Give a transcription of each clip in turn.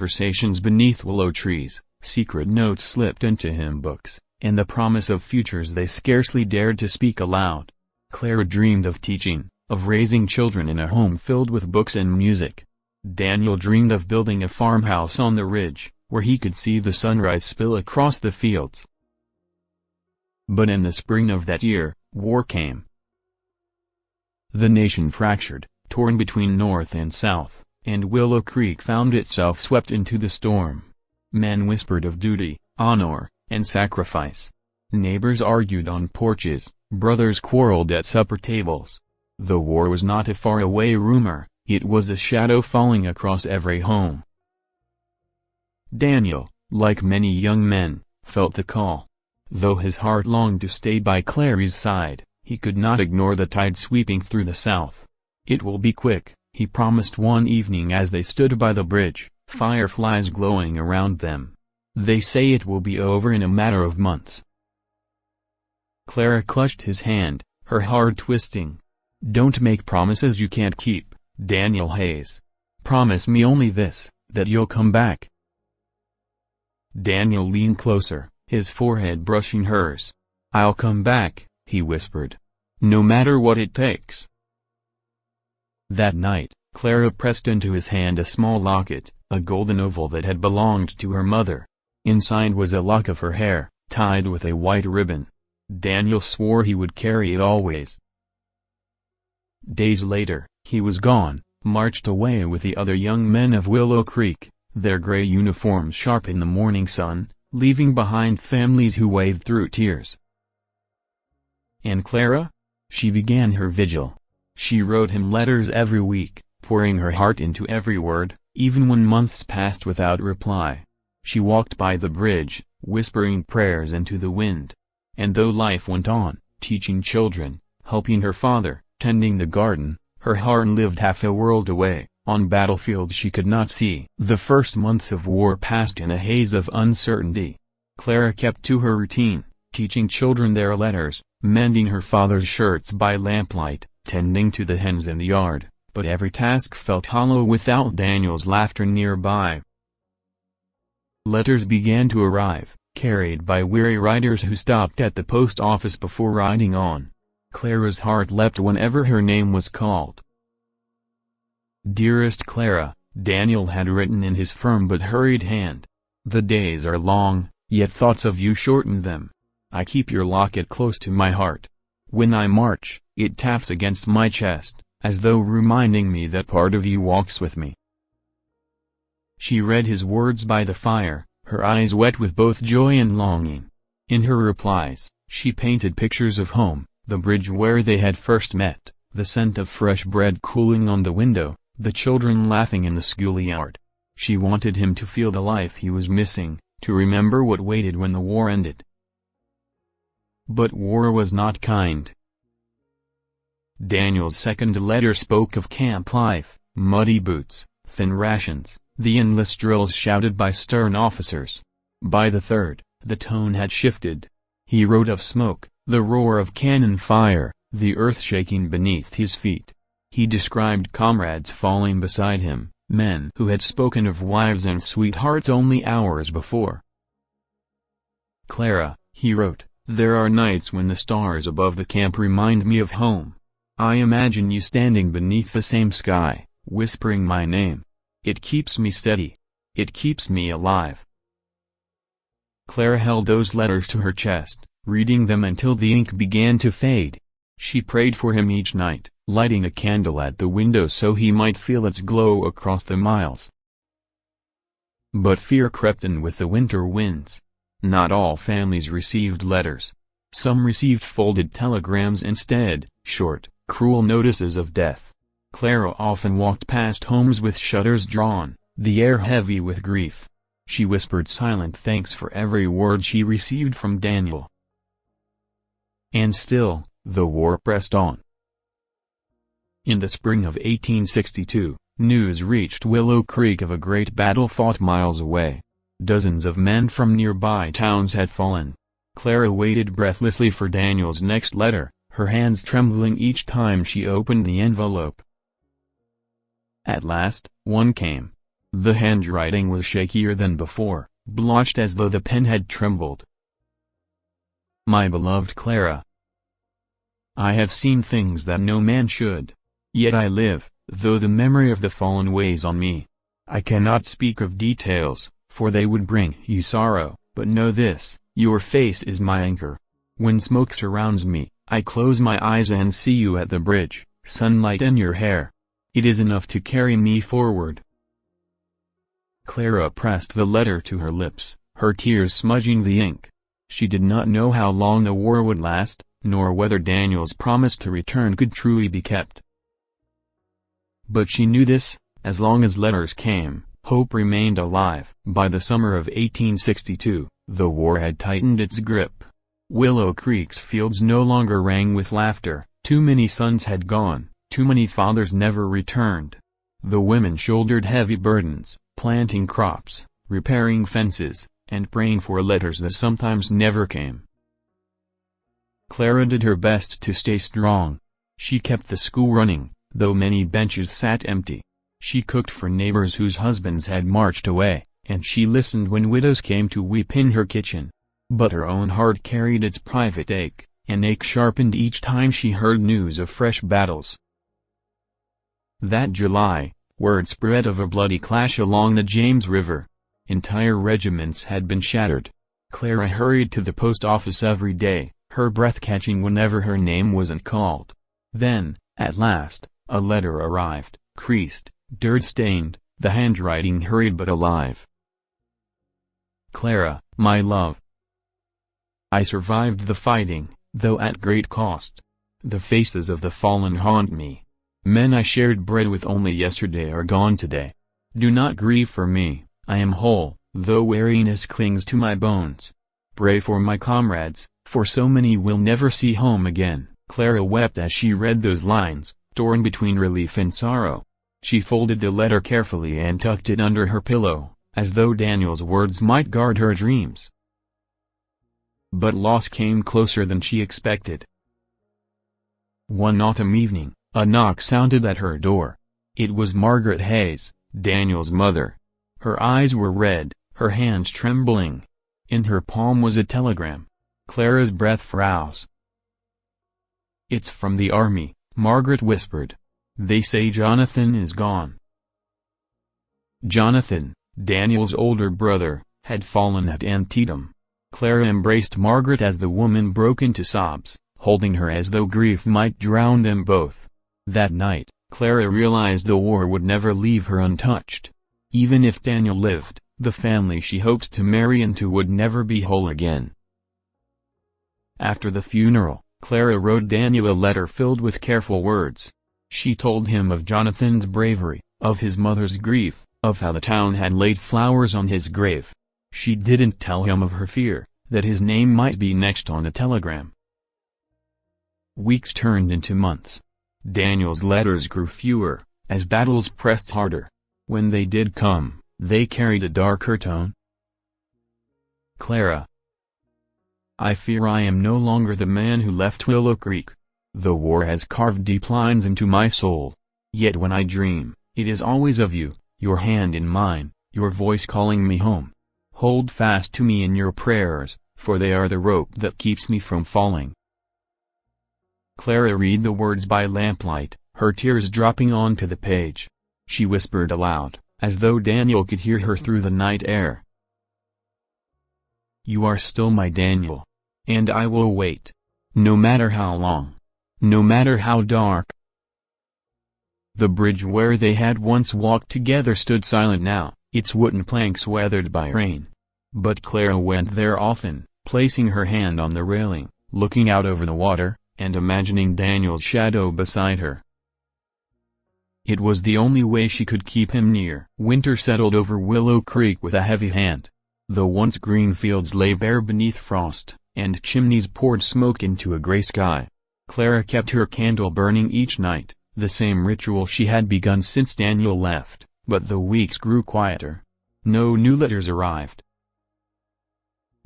conversations beneath willow trees, secret notes slipped into hymn books, and the promise of futures they scarcely dared to speak aloud. Clara dreamed of teaching, of raising children in a home filled with books and music. Daniel dreamed of building a farmhouse on the ridge, where he could see the sunrise spill across the fields. But in the spring of that year, war came. The nation fractured, torn between North and South, and Willow Creek found itself swept into the storm. Men whispered of duty, honor, and sacrifice. Neighbors argued on porches, brothers quarreled at supper tables. The war was not a faraway rumor, it was a shadow falling across every home. Daniel, like many young men, felt the call. Though his heart longed to stay by Clary's side, he could not ignore the tide sweeping through the south. "It will be quick," he promised one evening as they stood by the bridge, fireflies glowing around them. "They say it will be over in a matter of months." Clara clutched his hand, her heart twisting. "Don't make promises you can't keep, Daniel Hayes. Promise me only this, that you'll come back." Daniel leaned closer, his forehead brushing hers. "I'll come back," he whispered. "No matter what it takes." That night, Clara pressed into his hand a small locket, a golden oval that had belonged to her mother. Inside was a lock of her hair, tied with a white ribbon. Daniel swore he would carry it always. Days later, he was gone, marched away with the other young men of Willow Creek, their gray uniforms sharp in the morning sun, leaving behind families who waved through tears. And Clara? She began her vigil. She wrote him letters every week, pouring her heart into every word, even when months passed without reply. She walked by the bridge, whispering prayers into the wind. And though life went on, teaching children, helping her father, tending the garden, her heart lived half a world away, on battlefields she could not see. The first months of war passed in a haze of uncertainty. Clara kept to her routine, teaching children their letters, mending her father's shirts by lamplight, tending to the hens in the yard, but every task felt hollow without Daniel's laughter nearby. Letters began to arrive, carried by weary riders who stopped at the post office before riding on. Clara's heart leapt whenever her name was called. "Dearest Clara," Daniel had written in his firm but hurried hand. "The days are long, yet thoughts of you shorten them. I keep your locket close to my heart. When I march, it taps against my chest, as though reminding me that part of you walks with me." She read his words by the fire, her eyes wet with both joy and longing. In her replies, she painted pictures of home, the bridge where they had first met, the scent of fresh bread cooling on the window, the children laughing in the schoolyard. She wanted him to feel the life he was missing, to remember what waited when the war ended. But war was not kind. Daniel's second letter spoke of camp life, muddy boots, thin rations, the endless drills shouted by stern officers. By the third, the tone had shifted. He wrote of smoke, the roar of cannon fire, the earth shaking beneath his feet. He described comrades falling beside him, men who had spoken of wives and sweethearts only hours before. "Clara," he wrote, "there are nights when the stars above the camp remind me of home. I imagine you standing beneath the same sky, whispering my name. It keeps me steady. It keeps me alive." Clara held those letters to her chest, reading them until the ink began to fade. She prayed for him each night, lighting a candle at the window so he might feel its glow across the miles. But fear crept in with the winter winds. Not all families received letters. Some received folded telegrams instead, short, cruel notices of death. Clara often walked past homes with shutters drawn, the air heavy with grief. She whispered silent thanks for every word she received from Daniel. And still, the war pressed on. In the spring of 1862, news reached Willow Creek of a great battle fought miles away. Dozens of men from nearby towns had fallen. Clara waited breathlessly for Daniel's next letter, her hands trembling each time she opened the envelope. At last, one came. The handwriting was shakier than before, blotched as though the pen had trembled. My beloved Clara, I have seen things that no man should. Yet I live, though the memory of the fallen weighs on me. I cannot speak of details, for they would bring you sorrow, but know this, your face is my anchor. When smoke surrounds me, I close my eyes and see you at the bridge, sunlight in your hair. It is enough to carry me forward. Clara pressed the letter to her lips, her tears smudging the ink. She did not know how long the war would last, nor whether Daniel's promise to return could truly be kept. But she knew this, as long as letters came, hope remained alive. By the summer of 1862, the war had tightened its grip. Willow Creek's fields no longer rang with laughter, too many sons had gone, too many fathers never returned. The women shouldered heavy burdens, planting crops, repairing fences, and praying for letters that sometimes never came. Clara did her best to stay strong. She kept the school running, though many benches sat empty. She cooked for neighbors whose husbands had marched away, and she listened when widows came to weep in her kitchen. But her own heart carried its private ache, an ache sharpened each time she heard news of fresh battles. That July, word spread of a bloody clash along the James River. Entire regiments had been shattered. Clara hurried to the post office every day, her breath catching whenever her name wasn't called. Then, at last, a letter arrived, creased, dirt-stained, the handwriting hurried but alive. Clara, my love. I survived the fighting, though at great cost. The faces of the fallen haunt me. Men I shared bread with only yesterday are gone today. Do not grieve for me, I am whole, though weariness clings to my bones. Pray for my comrades, for so many will never see home again. Clara wept as she read those lines, torn between relief and sorrow. She folded the letter carefully and tucked it under her pillow, as though Daniel's words might guard her dreams. But loss came closer than she expected. One autumn evening, a knock sounded at her door. It was Margaret Hayes, Daniel's mother. Her eyes were red, her hands trembling. In her palm was a telegram. Clara's breath froze. "It's from the army," Margaret whispered. "They say Jonathan is gone." Jonathan, Daniel's older brother, had fallen at Antietam. Clara embraced Margaret as the woman broke into sobs, holding her as though grief might drown them both. That night, Clara realized the war would never leave her untouched. Even if Daniel lived, the family she hoped to marry into would never be whole again. After the funeral, Clara wrote Daniel a letter filled with careful words. She told him of Jonathan's bravery, of his mother's grief, of how the town had laid flowers on his grave. She didn't tell him of her fear, that his name might be next on a telegram. Weeks turned into months. Daniel's letters grew fewer, as battles pressed harder. When they did come, they carried a darker tone. Clara, I fear I am no longer the man who left Willow Creek. The war has carved deep lines into my soul. Yet when I dream, it is always of you, your hand in mine, your voice calling me home. Hold fast to me in your prayers, for they are the rope that keeps me from falling. Clara read the words by lamplight, her tears dropping onto the page. She whispered aloud, as though Daniel could hear her through the night air. You are still my Daniel. And I will wait. No matter how long. No matter how dark. The bridge where they had once walked together stood silent now, its wooden planks weathered by rain. But Clara went there often, placing her hand on the railing, looking out over the water, and imagining Daniel's shadow beside her. It was the only way she could keep him near. Winter settled over Willow Creek with a heavy hand. The once green fields lay bare beneath frost, and chimneys poured smoke into a gray sky. Clara kept her candle burning each night, the same ritual she had begun since Daniel left, but the weeks grew quieter. No new letters arrived.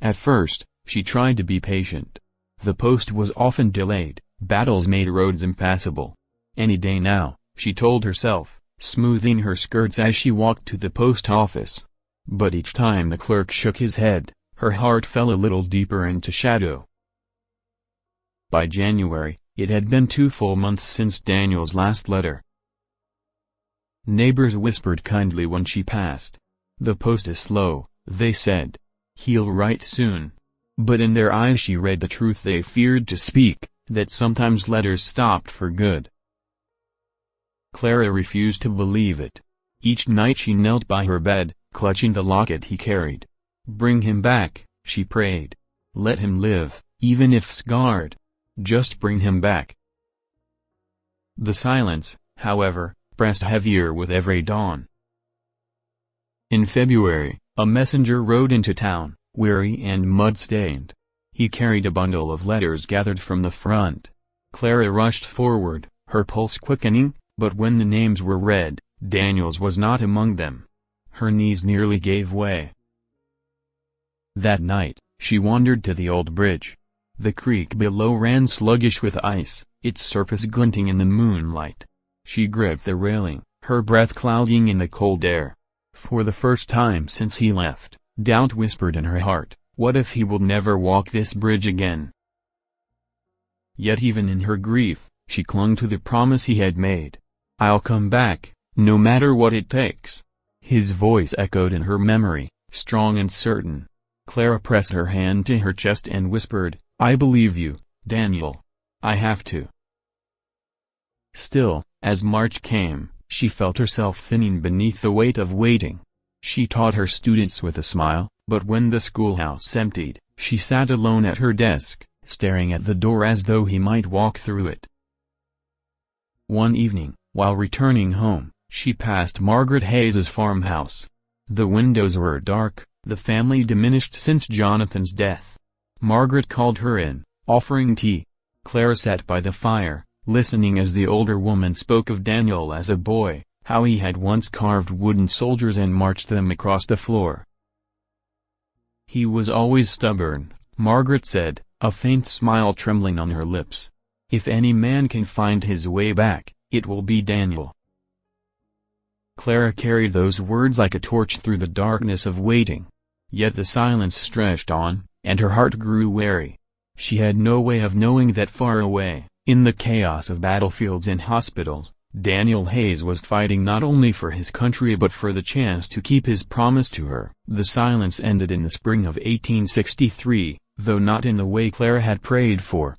At first, she tried to be patient. The post was often delayed, battles made roads impassable. Any day now, she told herself, smoothing her skirts as she walked to the post office. But each time the clerk shook his head, her heart fell a little deeper into shadow. By January, it had been 2 full months since Daniel's last letter. Neighbors whispered kindly when she passed. "The post is slow," they said. "He'll write soon." But in their eyes she read the truth they feared to speak, that sometimes letters stopped for good. Clara refused to believe it. Each night she knelt by her bed, clutching the locket he carried. "Bring him back," she prayed. "Let him live, even if scarred. Just bring him back." The silence, however, pressed heavier with every dawn. In February, a messenger rode into town, weary and mud-stained. He carried a bundle of letters gathered from the front. Clara rushed forward, her pulse quickening, but when the names were read, Daniel's was not among them. Her knees nearly gave way. That night, she wandered to the old bridge. The creek below ran sluggish with ice, its surface glinting in the moonlight. She gripped the railing, her breath clouding in the cold air. For the first time since he left, doubt whispered in her heart, what if he will never walk this bridge again? Yet even in her grief, she clung to the promise he had made. "I'll come back, no matter what it takes." His voice echoed in her memory, strong and certain. Clara pressed her hand to her chest and whispered, "I believe you, Daniel. I have to." Still, as March came, she felt herself thinning beneath the weight of waiting. She taught her students with a smile, but when the schoolhouse emptied, she sat alone at her desk, staring at the door as though he might walk through it. One evening, while returning home, she passed Margaret Hayes's farmhouse. The windows were dark, the family diminished since Jonathan's death. Margaret called her in, offering tea. Clara sat by the fire, listening as the older woman spoke of Daniel as a boy, how he had once carved wooden soldiers and marched them across the floor. "He was always stubborn," Margaret said, a faint smile trembling on her lips. "If any man can find his way back, it will be Daniel." Clara carried those words like a torch through the darkness of waiting. Yet the silence stretched on, and her heart grew weary. She had no way of knowing that far away, in the chaos of battlefields and hospitals, Daniel Hayes was fighting not only for his country but for the chance to keep his promise to her. The silence ended in the spring of 1863, though not in the way Clara had prayed for.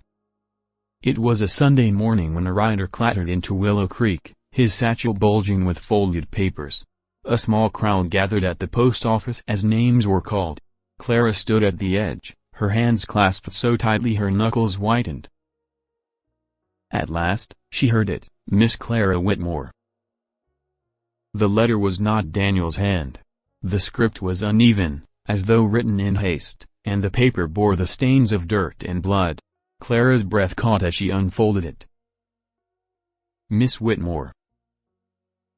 It was a Sunday morning when a rider clattered into Willow Creek, his satchel bulging with folded papers. A small crowd gathered at the post office as names were called. Clara stood at the edge, her hands clasped so tightly her knuckles whitened. At last, she heard it, Miss Clara Whitmore. The letter was not Daniel's hand. The script was uneven, as though written in haste, and the paper bore the stains of dirt and blood. Clara's breath caught as she unfolded it. "Miss Whitmore,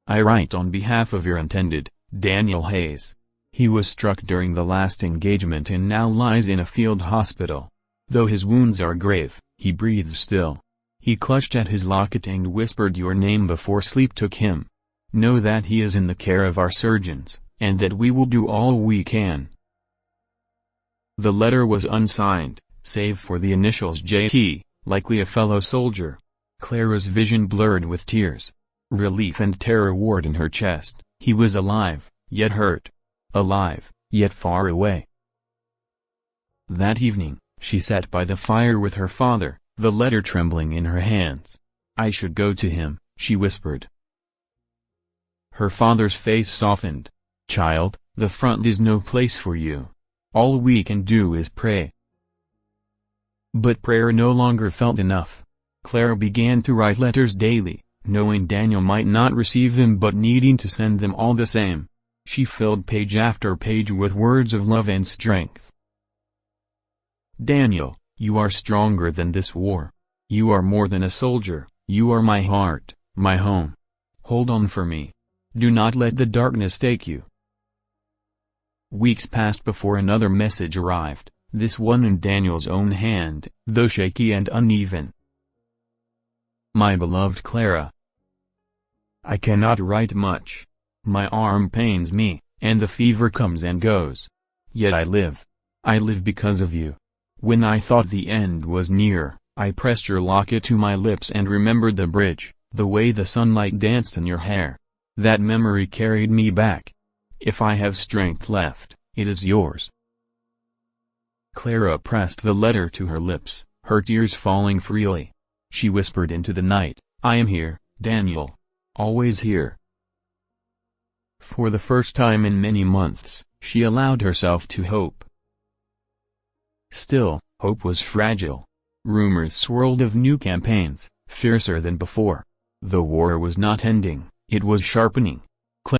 I write on behalf of your intended, Daniel Hayes. He was struck during the last engagement and now lies in a field hospital. Though his wounds are grave, he breathes still. He clutched at his locket and whispered your name before sleep took him. Know that he is in the care of our surgeons, and that we will do all we can." The letter was unsigned, save for the initials J.T., likely a fellow soldier. Clara's vision blurred with tears. Relief and terror warred in her chest. He was alive, yet hurt. Alive, yet far away. That evening, she sat by the fire with her father, the letter trembling in her hands. "I should go to him," she whispered. Her father's face softened. "Child, the front is no place for you. All we can do is pray." But prayer no longer felt enough. Clara began to write letters daily, knowing Daniel might not receive them but needing to send them all the same. She filled page after page with words of love and strength. "Daniel, you are stronger than this war. You are more than a soldier, you are my heart, my home. Hold on for me. Do not let the darkness take you." Weeks passed before another message arrived, this one in Daniel's own hand, though shaky and uneven. "My beloved Clara, I cannot write much. My arm pains me, and the fever comes and goes. Yet I live. I live because of you. When I thought the end was near, I pressed your locket to my lips and remembered the bridge, the way the sunlight danced in your hair. That memory carried me back. If I have strength left, it is yours. Clara pressed the letter to her lips, her tears falling freely. She whispered into the night, I am here, Daniel. Always here. For the first time in many months, she allowed herself to hope. Still, hope was fragile. Rumors swirled of new campaigns, fiercer than before. The war was not ending, it was sharpening,